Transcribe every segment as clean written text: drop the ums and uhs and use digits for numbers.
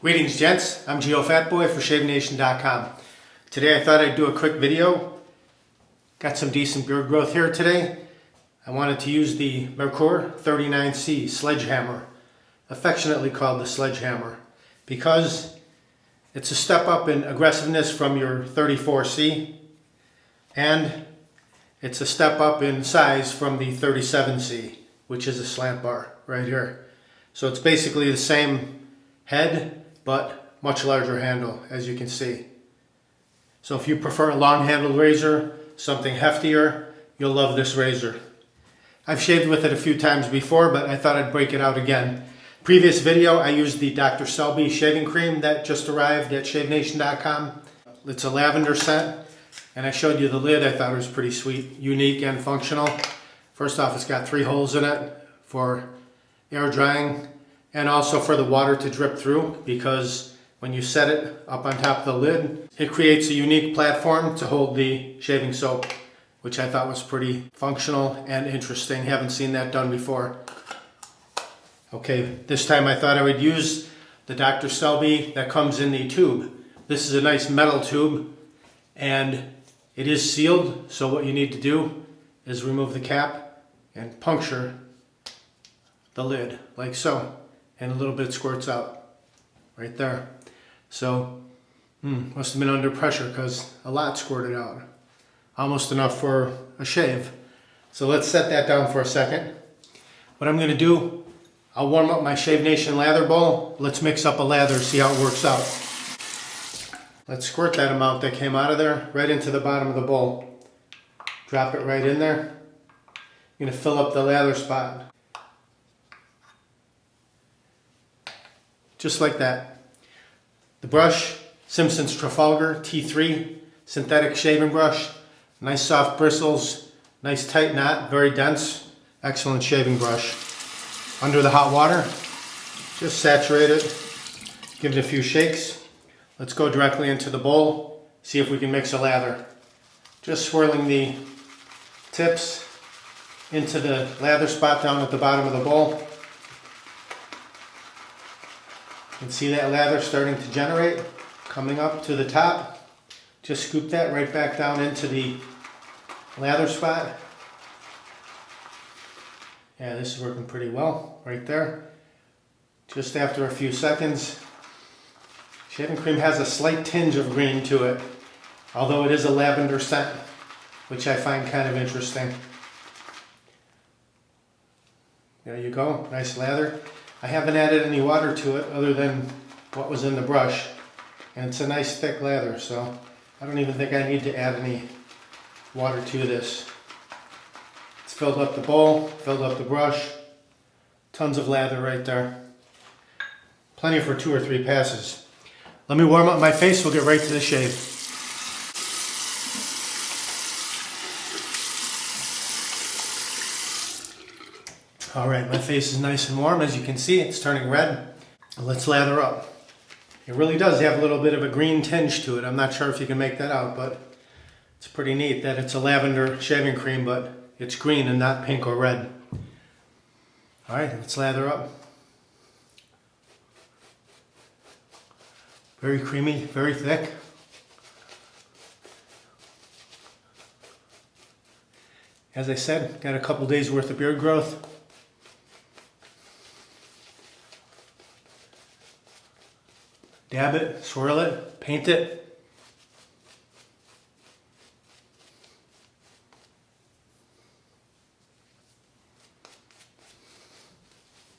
Greetings, gents. I'm Geofatboy for ShaveNation.com. Today I thought I'd do a quick video. Got some decent beard growth here today. I wanted to use the Merkur 39C Sledgehammer, affectionately called the Sledgehammer, because it's a step up in aggressiveness from your 34C, and it's a step up in size from the 37C, which is a slant bar right here. So it's basically the same head, but much larger handle, as you can see. So if you prefer a long-handled razor, something heftier, you'll love this razor. I've shaved with it a few times before, but I thought I'd break it out again. Previous video, I used the Dr. Selby shaving cream that just arrived at ShaveNation.com. It's a lavender scent, and I showed you the lid. I thought it was pretty sweet, unique, and functional. First off, it's got 3 holes in it for air drying, and also for the water to drip through, because when you set it up on top of the lid, it creates a unique platform to hold the shaving soap, which I thought was pretty functional and interesting. Haven't seen that done before. Okay, this time I thought I would use the Dr. Selby that comes in the tube. This is a nice metal tube, and it is sealed, so what you need to do is remove the cap and puncture the lid, like so. And a little bit squirts out right there. So must have been under pressure because a lot squirted out, almost enough for a shave. So let's set that down for a second. What I'm going to do, I'll warm up my Shave Nation lather bowl. Let's mix up a lather, see how it works out. Let's squirt that amount that came out of there right into the bottom of the bowl. Drop it right in there. I'm going to fill up the lather spot. Just like that. The brush, Simpson's Trafalgar T3 synthetic shaving brush. Nice soft bristles, nice tight knot, very dense, excellent shaving brush. Under the hot water, just saturate it, give it a few shakes. Let's go directly into the bowl, see if we can mix a lather. Just swirling the tips into the lather spot down at the bottom of the bowl. You can see that lather starting to generate, coming up to the top. Just scoop that right back down into the lather spot. Yeah, this is working pretty well right there. Just after a few seconds, shaving cream has a slight tinge of green to it, although it is a lavender scent, which I find kind of interesting. There you go, nice lather. I haven't added any water to it other than what was in the brush, and it's a nice thick lather, so I don't even think I need to add any water to this. It's filled up the bowl, filled up the brush, tons of lather right there. Plenty for 2 or 3 passes. Let me warm up my face, we'll get right to the shave. Alright, my face is nice and warm. As you can see, it's turning red. Let's lather up. It really does have a little bit of a green tinge to it. I'm not sure if you can make that out, but it's pretty neat that it's a lavender shaving cream, but it's green and not pink or red. Alright, let's lather up. Very creamy, very thick. As I said, got a couple days worth of beard growth. Dab it, swirl it, paint it.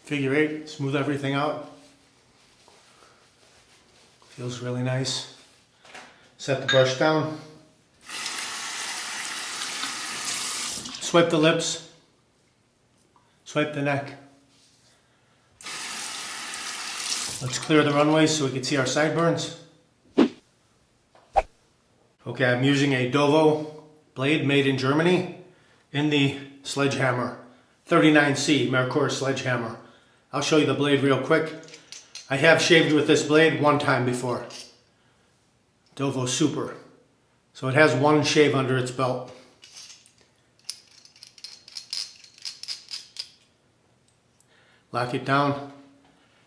Figure 8, smooth everything out. Feels really nice. Set the brush down. Swipe the lips. Swipe the neck. Let's clear the runway so we can see our sideburns. Okay, I'm using a Dovo blade made in Germany in the Sledgehammer. 39C Merkur Sledgehammer. I'll show you the blade real quick. I have shaved with this blade one time before. Dovo Super. So it has one shave under its belt. Lock it down.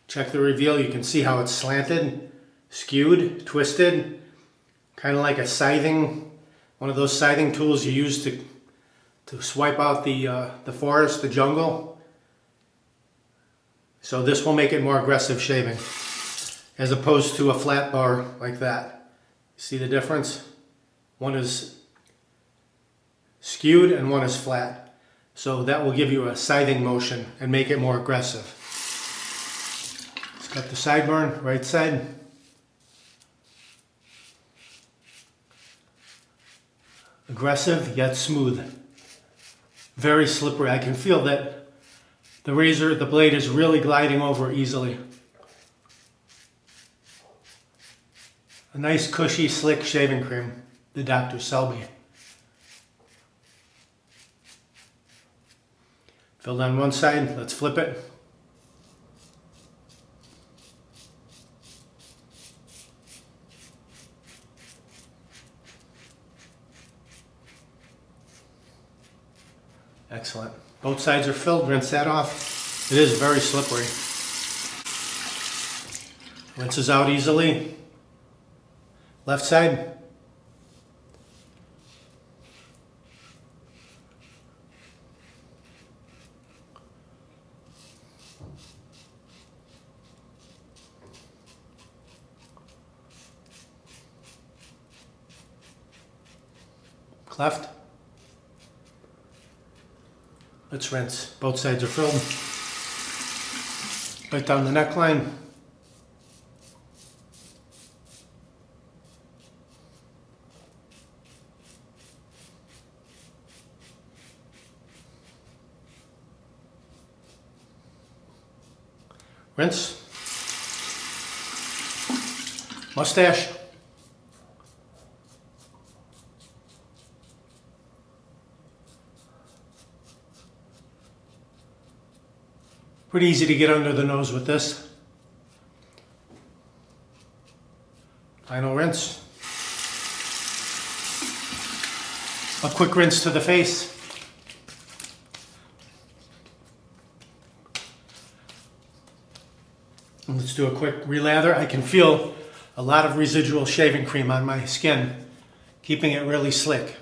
Check the reveal. You can see how it's slanted, skewed, twisted, kind of like a scything, one of those scything tools you use to swipe out the forest, the jungle. So this will make it more aggressive shaving, as opposed to a flat bar like that. See the difference? One is skewed and one is flat. So that will give you a scything motion and make it more aggressive. Let's cut the sideburn, right side. Aggressive yet smooth. Very slippery. I can feel that the razor, the blade is really gliding over easily. A nice cushy slick shaving cream, the Dr. Selby. Filled on one side, let's flip it. Excellent. Both sides are filled, rinse that off. It is very slippery. Rinses out easily. Left side. Cleft. Let's rinse. Both sides are filled. Right down the neckline. Rinse. Mustache. Pretty easy to get under the nose with this. Final rinse. A quick rinse to the face. And let's do a quick relather. I can feel a lot of residual shaving cream on my skin, keeping it really slick.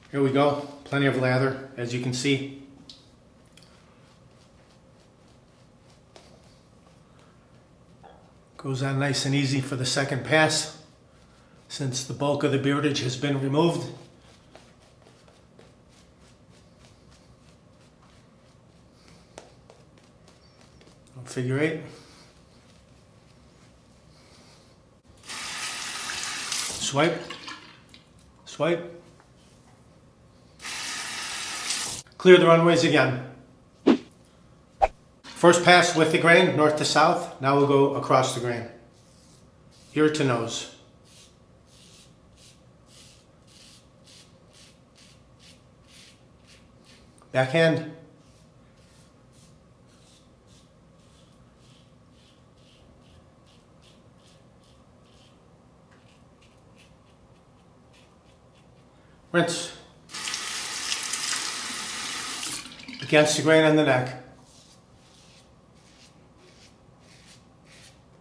Here we go. Plenty of lather, as you can see. Goes on nice and easy for the second pass, since the bulk of the beardage has been removed. Figure 8. Swipe. Swipe. Clear the runways again. First pass with the grain, north to south. Now we'll go across the grain. Ear to nose. Backhand. Rinse. Against the grain on the neck.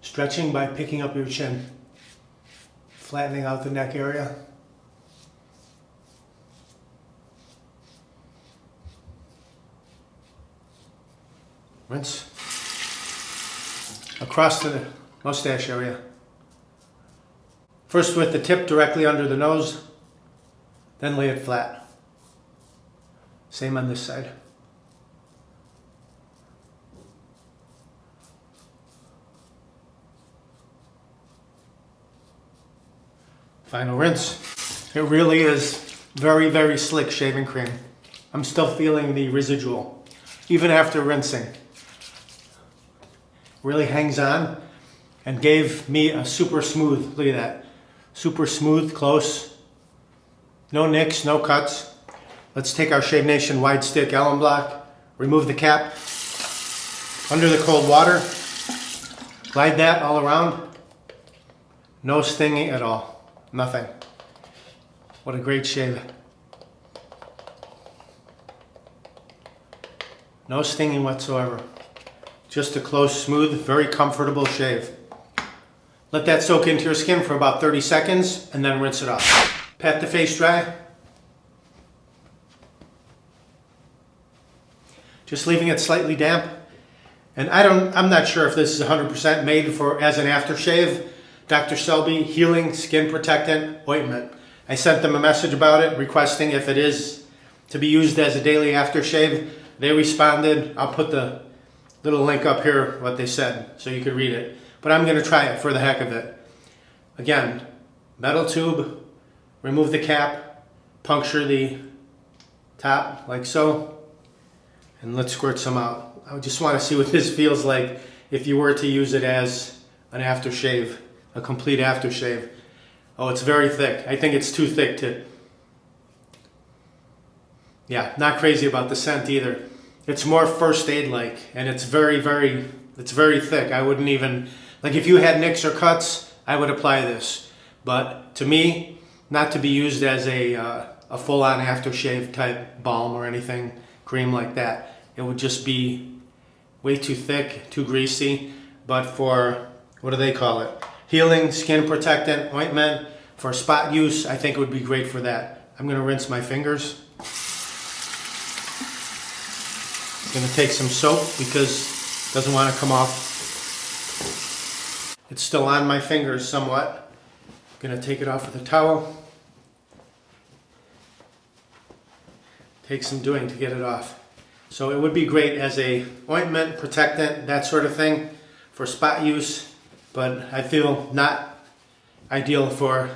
Stretching by picking up your chin. Flattening out the neck area. Rinse. Across the mustache area. First with the tip directly under the nose, then lay it flat. Same on this side. Final rinse. It really is very, very slick shaving cream. I'm still feeling the residual, even after rinsing. Really hangs on and gave me a super smooth, look at that. Super smooth, close. No nicks, no cuts. Let's take our Shave Nation wide stick Allen block, remove the cap, under the cold water, glide that all around. No stinging at all. Nothing. What a great shave. No stinging whatsoever. Just a close, smooth, very comfortable shave. Let that soak into your skin for about 30 seconds and then rinse it off. Pat the face dry. Just leaving it slightly damp. And I'm not sure if this is 100% made for as an aftershave. Dr. Selby Healing Skin Protectant Ointment. I sent them a message about it requesting if it is to be used as a daily aftershave. They responded. I'll put the little link up here, what they said, so you could read it. But I'm going to try it for the heck of it. Again, metal tube, remove the cap, puncture the top like so, and let's squirt some out. I just want to see what this feels like if you were to use it as an aftershave, a complete aftershave. Oh, it's very thick. I think it's too thick to... Yeah, not crazy about the scent either. It's more first aid-like, and it's very thick. I wouldn't even... Like if you had nicks or cuts, I would apply this. But to me, not to be used as a full-on aftershave type balm or anything, cream like that. It would just be way too thick, too greasy. But for, what do they call it? Healing Skin Protectant Ointment for spot use, I think it would be great for that. I'm gonna rinse my fingers. I'm gonna take some soap because it doesn't want to come off. It's still on my fingers somewhat. I'm gonna take it off with a towel. Take some doing to get it off. So it would be great as a ointment, protectant, that sort of thing for spot use, but I feel not ideal for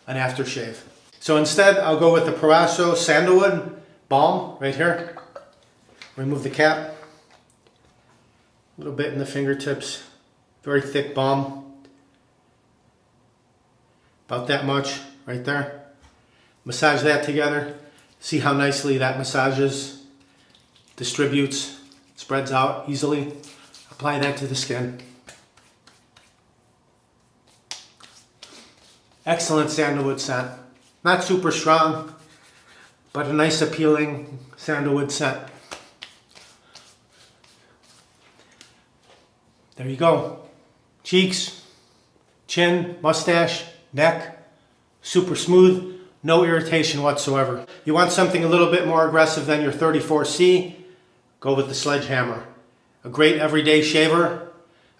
an aftershave. So instead, I'll go with the Parasso Sandalwood Balm right here. Remove the cap. A little bit in the fingertips. Very thick balm. About that much right there. Massage that together. See how nicely that massages, distributes, spreads out easily. Apply that to the skin. Excellent sandalwood scent. Not super strong, but a nice appealing sandalwood scent. There you go. Cheeks, chin, mustache, neck, super smooth, no irritation whatsoever. You want something a little bit more aggressive than your 34C, go with the Sledgehammer. A great everyday shaver.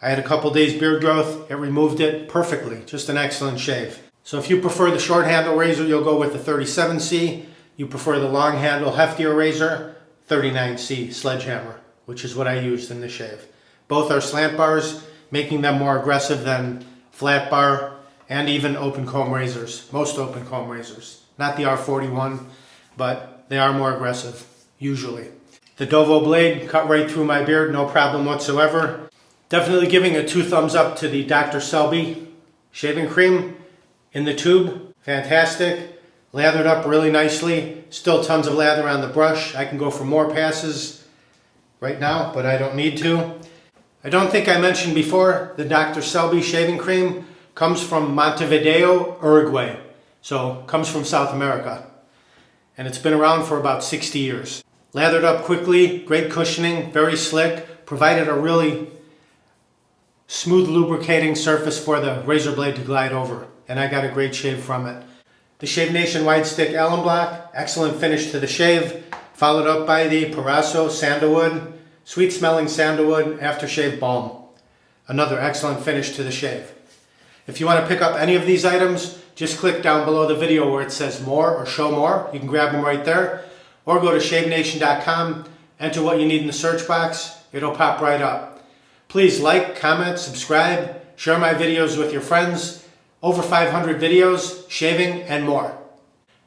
I had a couple days beard growth, it removed it perfectly, just an excellent shave. So if you prefer the short handle razor, you'll go with the 37C. You prefer the long handle, heftier razor, 39C Sledgehammer, which is what I used in the shave. Both are slant bars, making them more aggressive than flat bar and even open comb razors, most open comb razors. Not the R41, but they are more aggressive, usually. The Dovo blade cut right through my beard, no problem whatsoever. Definitely giving a 2 thumbs up to the Dr. Selby shaving cream in the tube. Fantastic. Lathered up really nicely. Still tons of lather on the brush. I can go for more passes right now, but I don't need to. I don't think I mentioned before, the Dr. Selby shaving cream comes from Montevideo, Uruguay. So comes from South America. And it's been around for about 60 years. Lathered up quickly, great cushioning, very slick, provided a really smooth lubricating surface for the razor blade to glide over. And I got a great shave from it. The Shave Nation Wide Stick Allen Block, excellent finish to the shave, followed up by the Parasso Sandalwood, sweet smelling sandalwood aftershave balm. Another excellent finish to the shave. If you want to pick up any of these items, just click down below the video where it says more or show more. You can grab them right there. Or go to shavenation.com, enter what you need in the search box. It'll pop right up. Please like, comment, subscribe, share my videos with your friends. Over 500 videos, shaving, and more.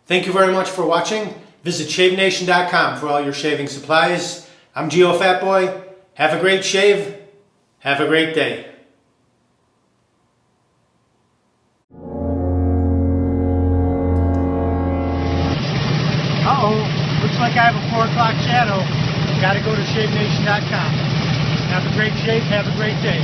Thank you very much for watching. Visit shavenation.com for all your shaving supplies. I'm Geofatboy. Have a great shave. Have a great day. Uh-oh, looks like I have a 4 o'clock shadow. Gotta go to shavenation.com. Have a great shave, have a great day.